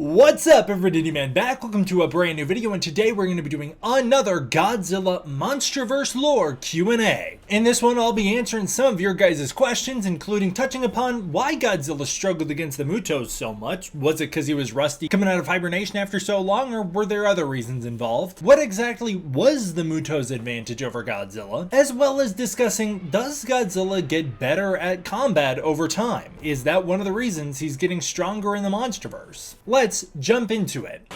What's up, everybody, man? Back. Welcome to a brand new video, and today we're going to be doing another Godzilla MonsterVerse lore Q&A. In this one, I'll be answering some of your guys' questions, including touching upon why Godzilla struggled against the MUTOs so much. Was it because he was rusty coming out of hibernation after so long, or were there other reasons involved? What exactly was the MUTOs' advantage over Godzilla? As well as discussing, does Godzilla get better at combat over time? Is that one of the reasons he's getting stronger in the MonsterVerse? Let's jump into it.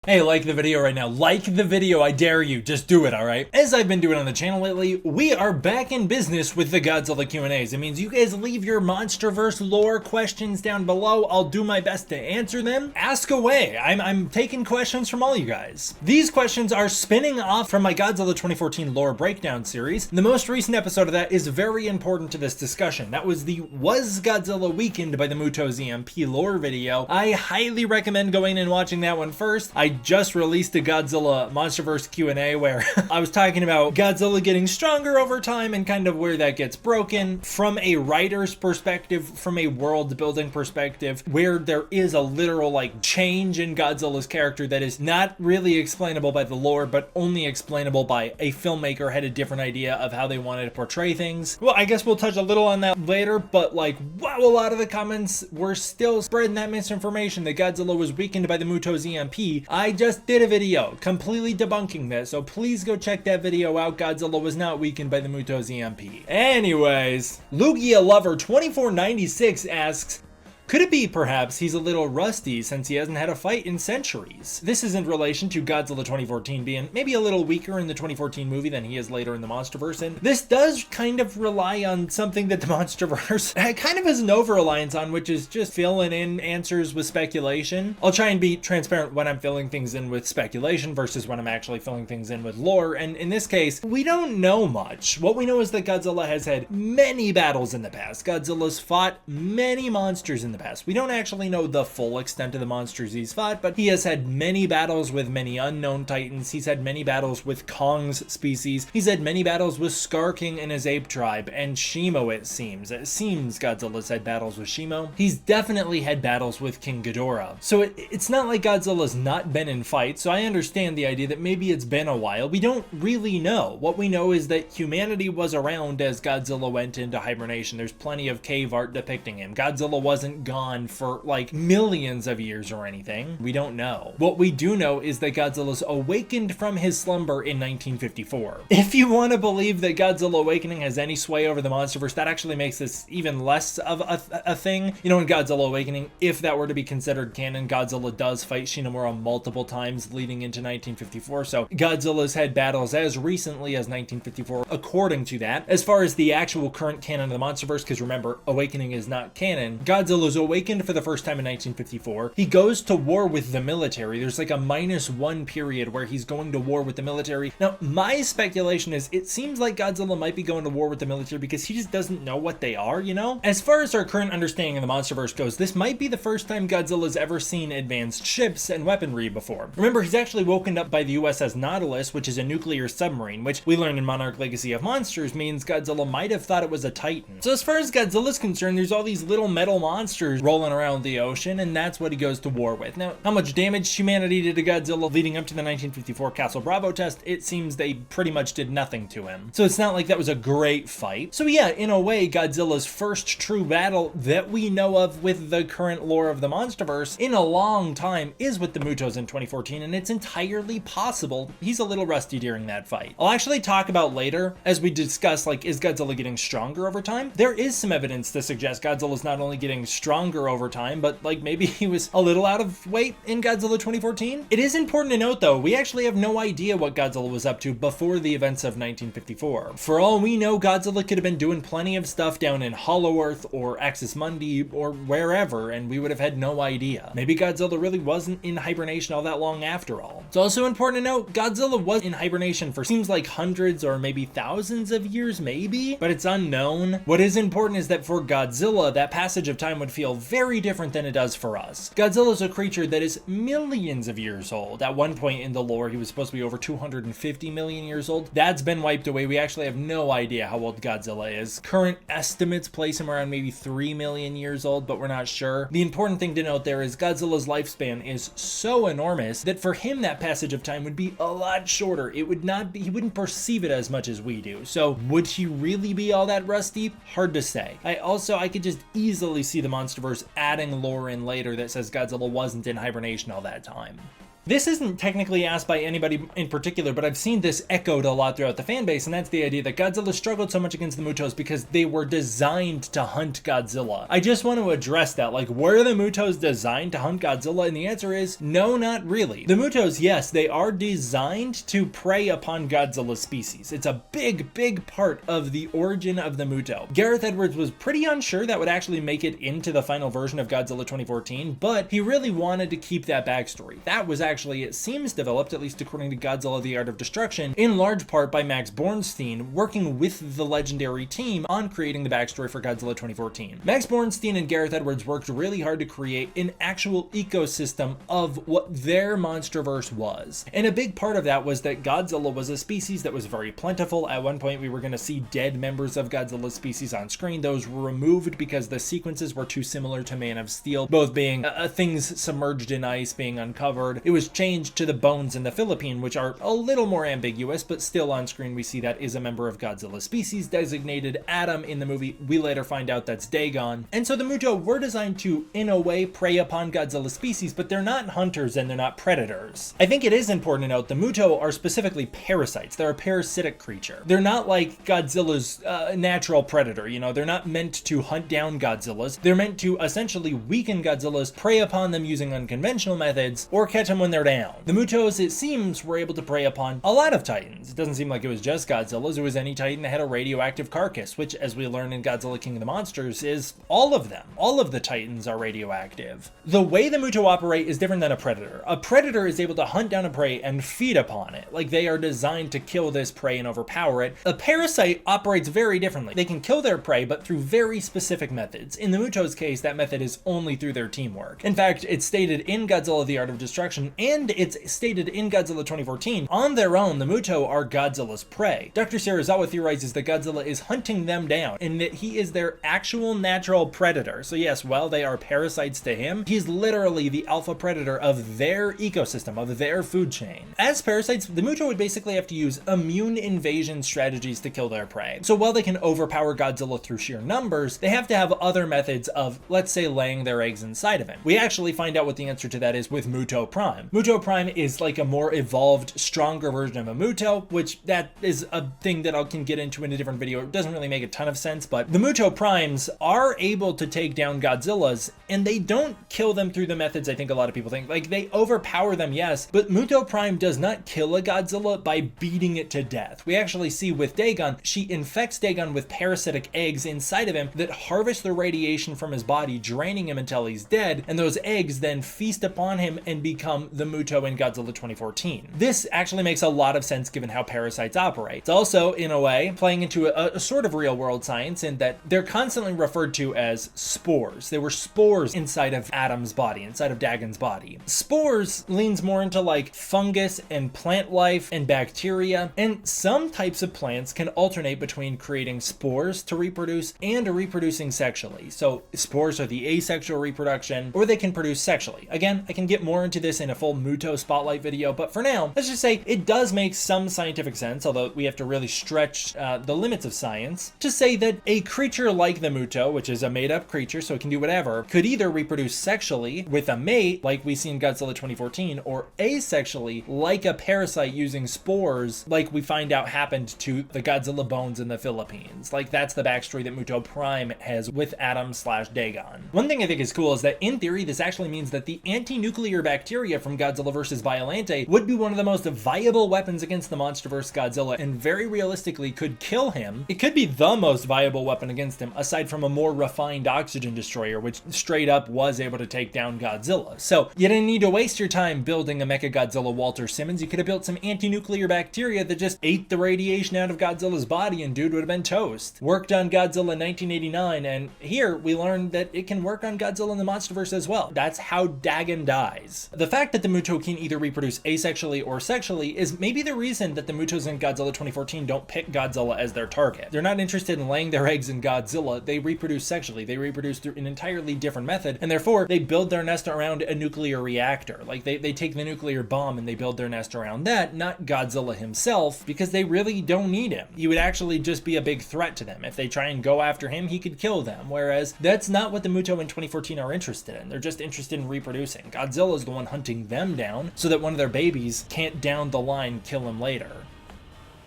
Hey, like the video right now. Like the video, I dare you. Just do it, alright? As I've been doing on the channel lately, we are back in business with the Godzilla Q&As. It means you guys leave your MonsterVerse lore questions down below. I'll do my best to answer them. Ask away. I'm taking questions from all you guys. These questions are spinning off from my Godzilla 2014 lore breakdown series. The most recent episode of that is very important to this discussion. That was the Was Godzilla Weakened by the MUTOs EMP lore video. I highly recommend going and watching that one first. I just released a Godzilla MonsterVerse Q&A where I was talking about Godzilla getting stronger over time and kind of where that gets broken from a writer's perspective, from a world building perspective, where there is a literal like change in Godzilla's character that is not really explainable by the lore, but only explainable by a filmmaker had a different idea of how they wanted to portray things. Well, I guess we'll touch a little on that later, but like, wow, a lot of the comments were still spreading that misinformation that Godzilla was weakened by the MUTOs EMP. I just did a video completely debunking this, so please go check that video out. Godzilla was not weakened by the MUTOs EMP. Anyways, Lugia Lover 2496 asks, could it be perhaps he's a little rusty since he hasn't had a fight in centuries? This is in relation to Godzilla 2014 being maybe a little weaker in the 2014 movie than he is later in the MonsterVerse, and this does kind of rely on something that the MonsterVerse kind of has an over-reliance on, which is just filling in answers with speculation. I'll try and be transparent when I'm filling things in with speculation versus when I'm actually filling things in with lore, and in this case, we don't know much. What we know is that Godzilla has had many battles in the past. Godzilla's fought many monsters in the past. We don't actually know the full extent of the monsters he's fought, but he has had many battles with many unknown titans. He's had many battles with Kong's species. He's had many battles with Scar King and his ape tribe, and Shimo, it seems. It seems Godzilla's had battles with Shimo. He's definitely had battles with King Ghidorah. So it's not like Godzilla's not been in fights, so I understand the idea that maybe it's been a while. We don't really know. What we know is that humanity was around as Godzilla went into hibernation. There's plenty of cave art depicting him. Godzilla wasn't gone for like millions of years or anything. We don't know. What we do know is that Godzilla's awakened from his slumber in 1954. If you want to believe that Godzilla Awakening has any sway over the MonsterVerse, that actually makes this even less of a thing. You know, in Godzilla Awakening, if that were to be considered canon, Godzilla does fight Shinomura multiple times leading into 1954, so Godzilla's had battles as recently as 1954 according to that. As far as the actual current canon of the MonsterVerse, because remember, Awakening is not canon, Godzilla's awakened for the first time in 1954. He goes to war with the military. There's like a -1 period where he's going to war with the military. Now, my speculation is it seems like Godzilla might be going to war with the military because he just doesn't know what they are, you know? As far as our current understanding of the MonsterVerse goes, this might be the first time Godzilla's ever seen advanced ships and weaponry before. Remember, he's actually woken up by the USS Nautilus, which is a nuclear submarine, which we learned in Monarch Legacy of Monsters means Godzilla might have thought it was a Titan. So as far as Godzilla's concerned, there's all these little metal monsters rolling around the ocean, and that's what he goes to war with. Now, how much damage humanity did to Godzilla leading up to the 1954 Castle Bravo test? It seems they pretty much did nothing to him. So it's not like that was a great fight. So yeah, in a way, Godzilla's first true battle that we know of with the current lore of the MonsterVerse in a long time is with the MUTOs in 2014, and it's entirely possible he's a little rusty during that fight. I'll actually talk about later as we discuss, like, is Godzilla getting stronger over time? There is some evidence to suggest Godzilla's not only getting stronger over time, but like maybe he was a little out of weight in Godzilla 2014. It is important to note though, we actually have no idea what Godzilla was up to before the events of 1954. For all we know, Godzilla could have been doing plenty of stuff down in Hollow Earth or Axis Mundi or wherever, and we would have had no idea. Maybe Godzilla really wasn't in hibernation all that long after all. It's also important to note, Godzilla was in hibernation for seems like hundreds or maybe thousands of years maybe, but it's unknown. What is important is that for Godzilla, that passage of time would feel feel very different than it does for us. Godzilla's a creature that is millions of years old. At one point in the lore, he was supposed to be over 250 million years old. That's been wiped away. We actually have no idea how old Godzilla is. Current estimates place him around maybe 3 million years old, but we're not sure. The important thing to note there is Godzilla's lifespan is so enormous that for him that passage of time would be a lot shorter. It would not be, he wouldn't perceive it as much as we do. So would he really be all that rusty? Hard to say. I could just easily see the MonsterVerse adding lore in later that says Godzilla wasn't in hibernation all that time. This isn't technically asked by anybody in particular, but I've seen this echoed a lot throughout the fan base, and that's the idea that Godzilla struggled so much against the MUTOs because they were designed to hunt Godzilla. I just want to address that. Like, were the MUTOs designed to hunt Godzilla? And the answer is no, not really. The MUTOs, yes, they are designed to prey upon Godzilla's species. It's a big part of the origin of the MUTO. Gareth Edwards was pretty unsure that would actually make it into the final version of Godzilla 2014, but he really wanted to keep that backstory. That was actually, it seems, developed, at least according to Godzilla the Art of Destruction, in large part by Max Bornstein, working with the legendary team on creating the backstory for Godzilla 2014. Max Bornstein and Gareth Edwards worked really hard to create an actual ecosystem of what their MonsterVerse was. And a big part of that was that Godzilla was a species that was very plentiful. At one point, we were going to see dead members of Godzilla's species on screen. Those were removed because the sequences were too similar to Man of Steel, both being things submerged in ice being uncovered. It was changed to the bones in the Philippine, which are a little more ambiguous, but still on screen we see that is a member of Godzilla's species designated Adam in the movie. We later find out that's Dagon. And so the MUTO were designed to, in a way, prey upon Godzilla's species, but they're not hunters and they're not predators. I think it is important to note the MUTO are specifically parasites. They're a parasitic creature. They're not like Godzilla's natural predator, you know, they're not meant to hunt down Godzillas. They're meant to essentially weaken Godzillas, prey upon them using unconventional methods, or catch them when they're down. The MUTOs, it seems, were able to prey upon a lot of titans. It doesn't seem like it was just Godzilla's. It was any titan that had a radioactive carcass, which, as we learn in Godzilla King of the Monsters, is all of them. All of the titans are radioactive. The way the MUTO operate is different than a predator. A predator is able to hunt down a prey and feed upon it. Like, they are designed to kill this prey and overpower it. A parasite operates very differently. They can kill their prey, but through very specific methods. In the MUTO's case, that method is only through their teamwork. In fact, it's stated in Godzilla the Art of Destruction, and it's stated in Godzilla 2014, on their own, the MUTO are Godzilla's prey. Dr. Serizawa theorizes that Godzilla is hunting them down, and that he is their actual natural predator. So yes, while they are parasites to him, he's literally the alpha predator of their ecosystem, of their food chain. As parasites, the MUTO would basically have to use immune invasion strategies to kill their prey. So while they can overpower Godzilla through sheer numbers, they have to have other methods of, let's say, laying their eggs inside of him. We actually find out what the answer to that is with MUTO Prime. MUTO Prime is like a more evolved, stronger version of a MUTO, which that is a thing that I can get into in a different video. It doesn't really make a ton of sense, but the MUTO Primes are able to take down Godzillas, and they don't kill them through the methods I think a lot of people think. Like, they overpower them, yes, but MUTO Prime does not kill a Godzilla by beating it to death. We actually see with Dagon, she infects Dagon with parasitic eggs inside of him that harvest the radiation from his body, draining him until he's dead, and those eggs then feast upon him and become the MUTO in Godzilla 2014. This actually makes a lot of sense given how parasites operate. It's also, in a way, playing into a sort of real-world science in that they're constantly referred to as spores. They were spores inside of Adam's body, inside of Dagon's body. Spores leans more into like fungus and plant life and bacteria, and some types of plants can alternate between creating spores to reproduce and reproducing sexually. So spores are the asexual reproduction, or they can produce sexually. Again, I can get more into this in a full MUTO spotlight video, but for now, let's just say it does make some scientific sense, although we have to really stretch the limits of science, to say that a creature like the MUTO, which is a made-up creature, so it can do whatever, could either reproduce sexually with a mate, like we see in Godzilla 2014, or asexually, like a parasite using spores, like we find out happened to the Godzilla bones in the Philippines. Like, that's the backstory that MUTO Prime has with Adam/Dagon. One thing I think is cool is that in theory, this actually means that the anti-nuclear bacteria from Godzilla vs. Violante would be one of the most viable weapons against the MonsterVerse Godzilla, and very realistically could kill him. It could be the most viable weapon against him, aside from a more refined oxygen destroyer, which straight up was able to take down Godzilla. So you didn't need to waste your time building a Mechagodzilla Walter Simmons. You could have built some anti-nuclear bacteria that just ate the radiation out of Godzilla's body, and dude would have been toast. Worked on Godzilla in 1989, and here we learned that it can work on Godzilla in the MonsterVerse as well. That's how Dagon dies. The fact that the MUTO can either reproduce asexually or sexually is maybe the reason that the MUTOs in Godzilla 2014 don't pick Godzilla as their target. They're not interested in laying their eggs in Godzilla. They reproduce sexually. They reproduce through an entirely different method, and therefore they build their nest around a nuclear reactor. Like they take the nuclear bomb and they build their nest around that, not Godzilla himself, because they really don't need him. He would actually just be a big threat to them. If they try and go after him, he could kill them, whereas that's not what the MUTO in 2014 are interested in. They're just interested in reproducing. Godzilla's the one hunting them down so that one of their babies can't down the line kill him later.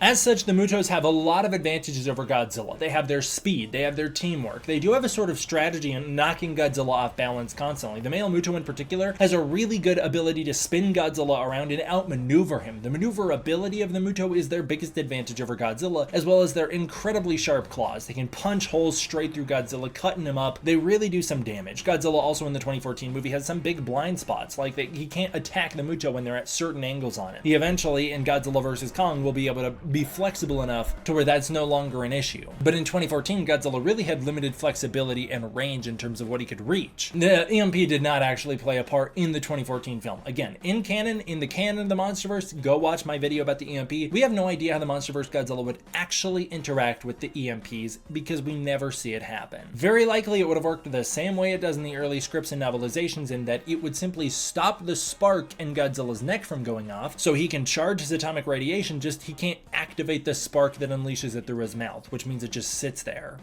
As such, the MUTOs have a lot of advantages over Godzilla. They have their speed, they have their teamwork. They do have a sort of strategy in knocking Godzilla off balance constantly. The male MUTO in particular has a really good ability to spin Godzilla around and outmaneuver him. The maneuverability of the MUTO is their biggest advantage over Godzilla, as well as their incredibly sharp claws. They can punch holes straight through Godzilla, cutting him up. They really do some damage. Godzilla also in the 2014 movie has some big blind spots, like he can't attack the MUTO when they're at certain angles on it. He eventually, in Godzilla vs. Kong, will be able to be flexible enough to where that's no longer an issue. But in 2014, Godzilla really had limited flexibility and range in terms of what he could reach. The EMP did not actually play a part in the 2014 film. Again, in the canon of the MonsterVerse, go watch my video about the EMP. We have no idea how the MonsterVerse Godzilla would actually interact with the EMPs because we never see it happen. Very likely it would have worked the same way it does in the early scripts and novelizations, in that it would simply stop the spark in Godzilla's neck from going off, so he can charge his atomic radiation, just he can't activate the spark that unleashes it through his mouth, which means it just sits there.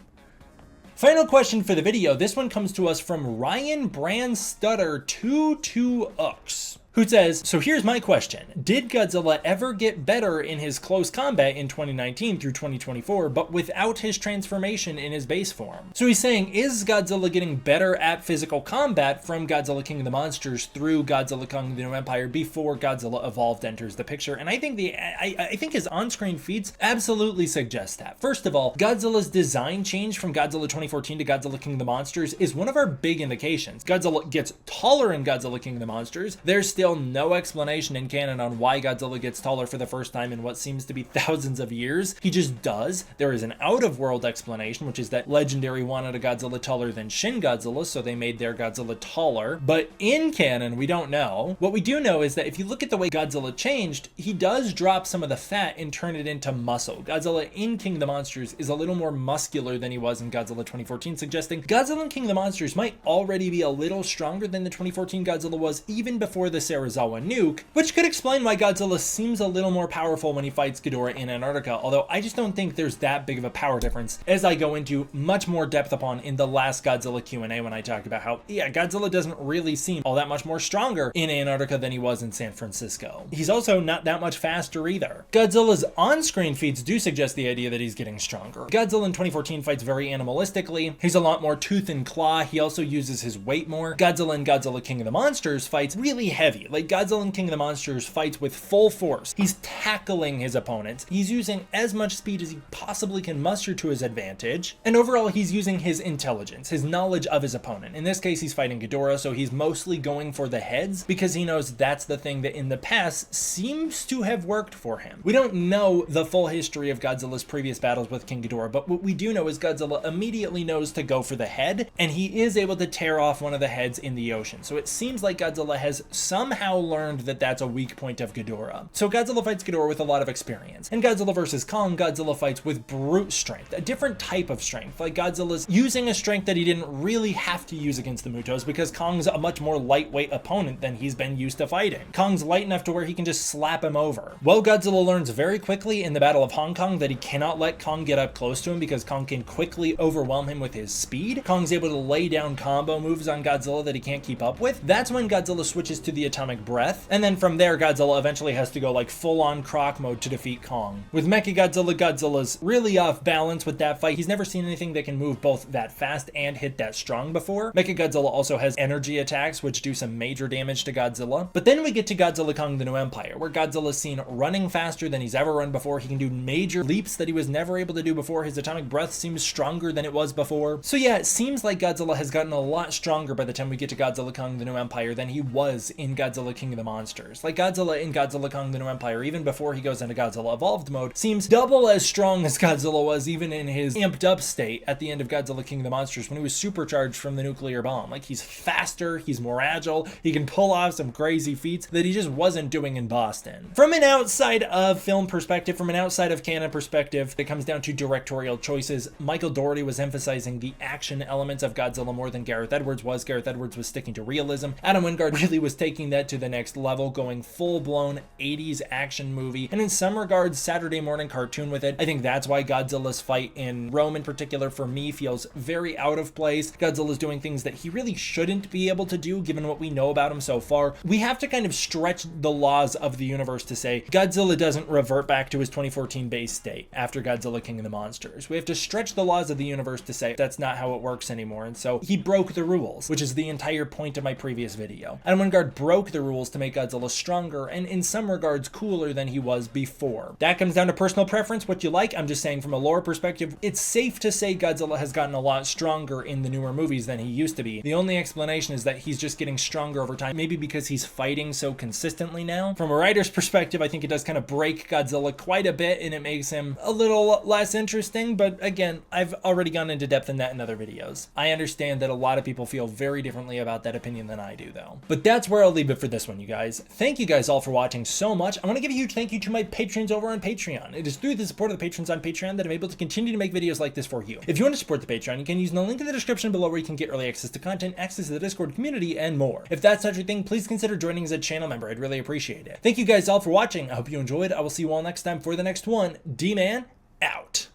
Final question for the video. This one comes to us from Ryan Brandstutter 22ux, who says, so here's my question. Did Godzilla ever get better in his close combat in 2019 through 2024, but without his transformation in his base form? So he's saying, is Godzilla getting better at physical combat from Godzilla King of the Monsters through Godzilla Kong the New Empire before Godzilla Evolved enters the picture? And I think I think his on-screen feats absolutely suggest that. First of all, Godzilla's design change from Godzilla 2014 to Godzilla King of the Monsters is one of our big indications. Godzilla gets taller in Godzilla King of the Monsters. There's still no explanation in canon on why Godzilla gets taller for the first time in what seems to be thousands of years. He just does. There is an out-of-world explanation, which is that Legendary wanted a Godzilla taller than Shin Godzilla, so they made their Godzilla taller. But in canon, we don't know. What we do know is that if you look at the way Godzilla changed, he does drop some of the fat and turn it into muscle. Godzilla in King of the Monsters is a little more muscular than he was in Godzilla 2014, suggesting Godzilla in King of the Monsters might already be a little stronger than the 2014 Godzilla was even before the Sarazawa nuke, which could explain why Godzilla seems a little more powerful when he fights Ghidorah in Antarctica, although I just don't think there's that big of a power difference, as I go into much more depth upon in the last Godzilla Q&A when I talk about how, yeah, Godzilla doesn't really seem all that much more stronger in Antarctica than he was in San Francisco. He's also not that much faster either. Godzilla's on-screen feats do suggest the idea that he's getting stronger. Godzilla in 2014 fights very animalistically. He's a lot more tooth and claw. He also uses his weight more. Godzilla in Godzilla King of the Monsters fights really heavy. Like Godzilla in King of the Monsters fights with full force. He's tackling his opponents. He's using as much speed as he possibly can muster to his advantage. And overall, he's using his intelligence, his knowledge of his opponent. In this case, he's fighting Ghidorah, so he's mostly going for the heads because he knows that's the thing that in the past seems to have worked for him. We don't know the full history of Godzilla's previous battles with King Ghidorah, but what we do know is Godzilla immediately knows to go for the head, and he is able to tear off one of the heads in the ocean. So it seems like Godzilla has somehow learned that that's a weak point of Ghidorah. So Godzilla fights Ghidorah with a lot of experience. In Godzilla vs. Kong, Godzilla fights with brute strength, a different type of strength. Like Godzilla's using a strength that he didn't really have to use against the MUTOs because Kong's a much more lightweight opponent than he's been used to fighting. Kong's light enough to where he can just slap him over. Well, Godzilla learns very quickly in the Battle of Hong Kong that he cannot let Kong get up close to him because Kong can quickly overwhelm him with his speed. Kong's able to lay down combo moves on Godzilla that he can't keep up with. That's when Godzilla switches to the atomic atomic breath. And then from there, Godzilla eventually has to go like full-on croc mode to defeat Kong. With Mechagodzilla, Godzilla's really off balance with that fight. He's never seen anything that can move both that fast and hit that strong before. Mechagodzilla also has energy attacks, which do some major damage to Godzilla. But then we get to Godzilla Kong the New Empire, where Godzilla's seen running faster than he's ever run before. He can do major leaps that he was never able to do before. His atomic breath seems stronger than it was before. So yeah, it seems like Godzilla has gotten a lot stronger by the time we get to Godzilla Kong the New Empire than he was in Godzilla King of the Monsters. Like Godzilla in Godzilla Kong the New Empire, even before he goes into Godzilla Evolved mode, seems double as strong as Godzilla was even in his amped up state at the end of Godzilla King of the Monsters when he was supercharged from the nuclear bomb. Like he's faster, he's more agile, he can pull off some crazy feats that he just wasn't doing in Boston. From an outside of film perspective, from an outside of canon perspective, it comes down to directorial choices. Michael Dougherty was emphasizing the action elements of Godzilla more than Gareth Edwards was. Gareth Edwards was sticking to realism. Adam Wingard really was taking that to the next level, going full-blown 80s action movie, and in some regards Saturday morning cartoon with it. I think that's why Godzilla's fight in Rome in particular for me feels very out of place. Godzilla's doing things that he really shouldn't be able to do given what we know about him so far. We have to kind of stretch the laws of the universe to say Godzilla doesn't revert back to his 2014 base state after Godzilla King of the Monsters. We have to stretch the laws of the universe to say that's not how it works anymore, and so he broke the rules, which is the entire point of my previous video. Adam Wingard broke the rules to make Godzilla stronger and in some regards cooler than he was before. That comes down to personal preference, what you like. I'm just saying from a lore perspective, it's safe to say Godzilla has gotten a lot stronger in the newer movies than he used to be. The only explanation is that he's just getting stronger over time, maybe because he's fighting so consistently now. From a writer's perspective, I think it does kind of break Godzilla quite a bit and it makes him a little less interesting, but again, I've already gone into depth in that in other videos. I understand that a lot of people feel very differently about that opinion than I do though. But that's where I'll leave it for this one, you guys. Thank you guys all for watching so much. I want to give a huge thank you to my patrons over on Patreon. It is through the support of the patrons on Patreon that I'm able to continue to make videos like this for you. If you want to support the Patreon, you can use the link in the description below where you can get early access to content, access to the Discord community, and more. If that's not your thing, please consider joining as a channel member. I'd really appreciate it. Thank you guys all for watching. I hope you enjoyed. I will see you all next time for the next one. D-Man, out.